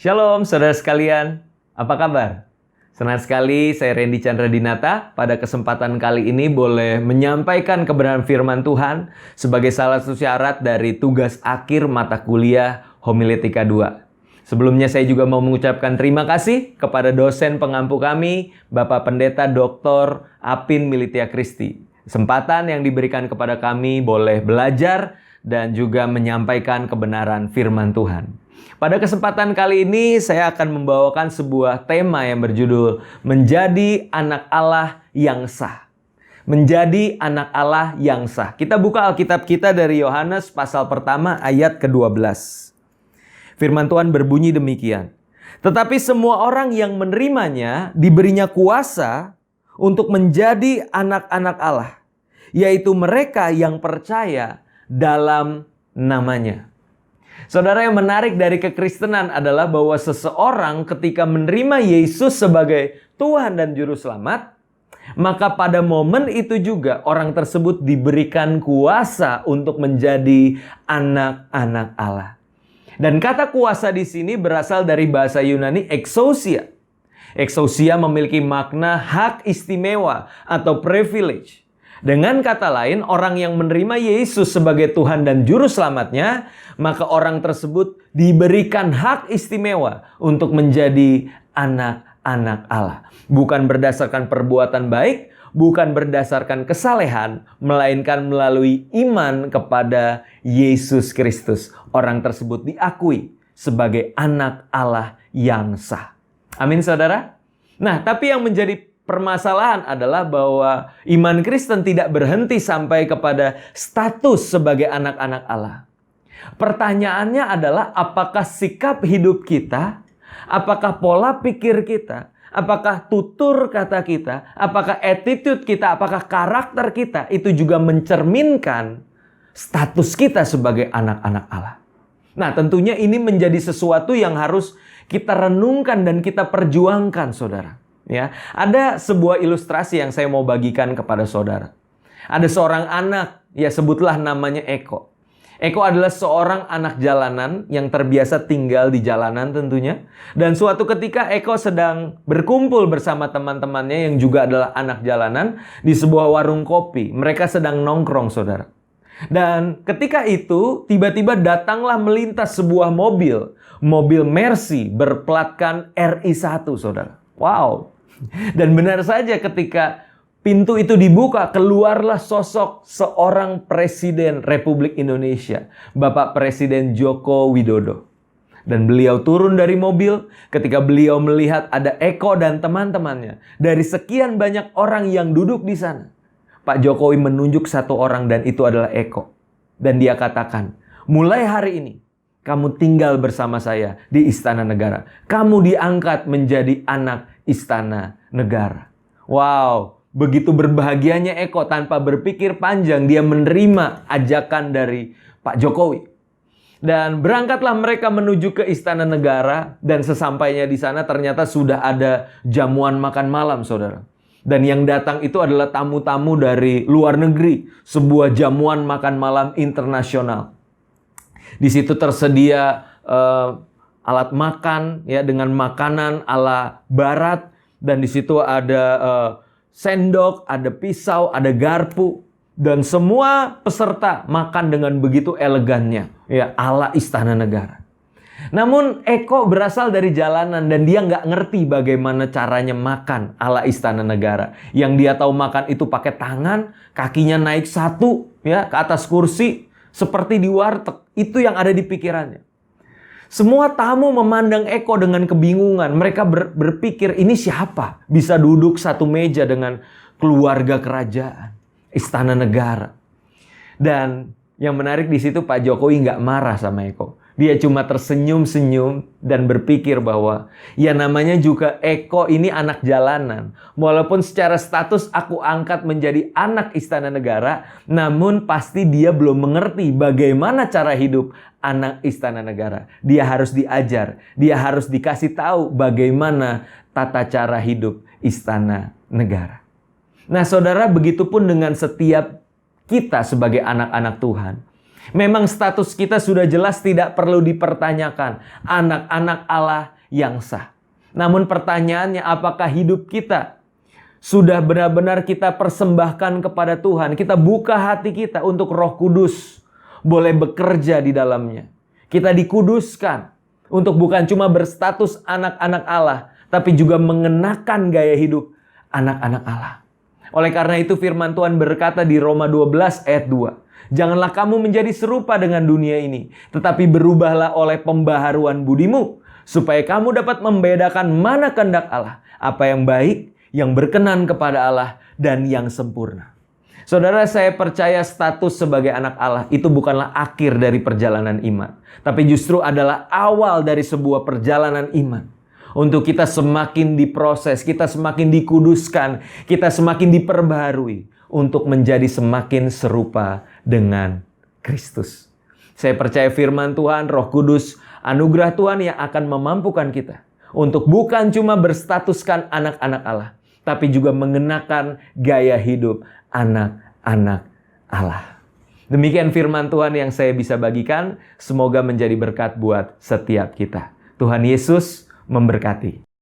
Shalom saudara sekalian, apa kabar? Senang sekali saya Randy Chandra Dinata pada kesempatan kali ini boleh menyampaikan kebenaran firman Tuhan sebagai salah satu syarat dari tugas akhir mata kuliah Homiletika 2. Sebelumnya saya juga mau mengucapkan terima kasih kepada dosen pengampu kami, Bapak Pendeta Dr. Apin Militia Kristi. Kesempatan yang diberikan kepada kami boleh belajar dan juga menyampaikan kebenaran firman Tuhan. Pada kesempatan kali ini saya akan membawakan sebuah tema yang berjudul Menjadi Anak Allah yang Sah. Menjadi Anak Allah yang Sah. Kita buka Alkitab kita dari Yohanes pasal pertama ayat ke-12. Firman Tuhan berbunyi demikian. Tetapi semua orang yang menerimanya diberinya kuasa untuk menjadi anak-anak Allah, yaitu mereka yang percaya dalam namanya. Saudara, yang menarik dari kekristenan adalah bahwa seseorang ketika menerima Yesus sebagai Tuhan dan Juru Selamat, maka pada momen itu juga orang tersebut diberikan kuasa untuk menjadi anak-anak Allah. Dan kata kuasa di sini berasal dari bahasa Yunani exousia. Exousia memiliki makna hak istimewa atau privilege. Dengan kata lain, orang yang menerima Yesus sebagai Tuhan dan Juru Selamatnya, maka orang tersebut diberikan hak istimewa untuk menjadi anak-anak Allah. Bukan berdasarkan perbuatan baik, bukan berdasarkan kesalehan, melainkan melalui iman kepada Yesus Kristus. Orang tersebut diakui sebagai anak Allah yang sah. Amin, saudara? Nah, tapi yang menjadi permasalahan adalah bahwa iman Kristen tidak berhenti sampai kepada status sebagai anak-anak Allah. Pertanyaannya adalah apakah sikap hidup kita, apakah pola pikir kita, apakah tutur kata kita, apakah attitude kita, apakah karakter kita itu juga mencerminkan status kita sebagai anak-anak Allah. Nah, tentunya ini menjadi sesuatu yang harus kita renungkan dan kita perjuangkan, saudara. Ya, ada sebuah ilustrasi yang saya mau bagikan kepada saudara. Ada seorang anak, ya sebutlah namanya Eko. Eko adalah seorang anak jalanan yang terbiasa tinggal di jalanan tentunya. Dan suatu ketika Eko sedang berkumpul bersama teman-temannya yang juga adalah anak jalanan di sebuah warung kopi. Mereka sedang nongkrong, saudara. Dan ketika itu tiba-tiba datanglah melintas sebuah mobil. Mobil Mercy berplatkan RI1, saudara. Wow. Dan benar saja ketika pintu itu dibuka, keluarlah sosok seorang Presiden Republik Indonesia, Bapak Presiden Joko Widodo. Dan beliau turun dari mobil ketika beliau melihat ada Eko dan teman-temannya. Dari sekian banyak orang yang duduk di sana, Pak Jokowi menunjuk satu orang dan itu adalah Eko. Dan dia katakan, mulai hari ini kamu tinggal bersama saya di Istana Negara. Kamu diangkat menjadi anak Istana Negara. Wow, begitu berbahagianya Eko tanpa berpikir panjang. Dia menerima ajakan dari Pak Jokowi. Dan berangkatlah mereka menuju ke Istana Negara. Dan sesampainya di sana ternyata sudah ada jamuan makan malam, saudara. Dan yang datang itu adalah tamu-tamu dari luar negeri. Sebuah jamuan makan malam internasional. Di situ tersedia alat makan ya dengan makanan ala barat, dan di situ ada sendok, ada pisau, ada garpu, dan semua peserta makan dengan begitu elegannya ya ala Istana Negara. Namun Eko berasal dari jalanan dan dia nggak ngerti bagaimana caranya makan ala Istana Negara. Yang dia tahu makan itu pakai tangan, kakinya naik satu ya ke atas kursi seperti di warteg. Itu yang ada di pikirannya. Semua tamu memandang Eko dengan kebingungan. Mereka berpikir ini siapa bisa duduk satu meja dengan keluarga kerajaan, Istana Negara. Dan yang menarik di situ Pak Jokowi nggak marah sama Eko. Dia cuma tersenyum-senyum dan berpikir bahwa ya namanya juga Eko ini anak jalanan. Walaupun secara status aku angkat menjadi anak Istana Negara, namun pasti dia belum mengerti bagaimana cara hidup anak Istana Negara. Dia harus diajar, dia harus dikasih tahu bagaimana tata cara hidup Istana Negara. Nah, saudara, begitupun dengan setiap kita sebagai anak-anak Tuhan. Memang status kita sudah jelas tidak perlu dipertanyakan. Anak-anak Allah yang sah. Namun pertanyaannya, apakah hidup kita sudah benar-benar kita persembahkan kepada Tuhan? Kita buka hati kita untuk Roh Kudus boleh bekerja di dalamnya. Kita dikuduskan untuk bukan cuma berstatus anak-anak Allah, tapi juga mengenakan gaya hidup anak-anak Allah. Oleh karena itu firman Tuhan berkata di Roma 12 ayat 2. Janganlah kamu menjadi serupa dengan dunia ini, tetapi berubahlah oleh pembaharuan budimu, supaya kamu dapat membedakan mana kehendak Allah, apa yang baik, yang berkenan kepada Allah, dan yang sempurna. Saudara, saya percaya status sebagai anak Allah itu bukanlah akhir dari perjalanan iman, tapi justru adalah awal dari sebuah perjalanan iman. Untuk kita semakin diproses, kita semakin dikuduskan, kita semakin diperbaharui untuk menjadi semakin serupa dengan Kristus. Saya percaya firman Tuhan, Roh Kudus, anugerah Tuhan yang akan memampukan kita untuk bukan cuma berstatuskan anak-anak Allah, tapi juga mengenakan gaya hidup anak-anak Allah. Demikian firman Tuhan yang saya bisa bagikan. Semoga menjadi berkat buat setiap kita. Tuhan Yesus memberkati.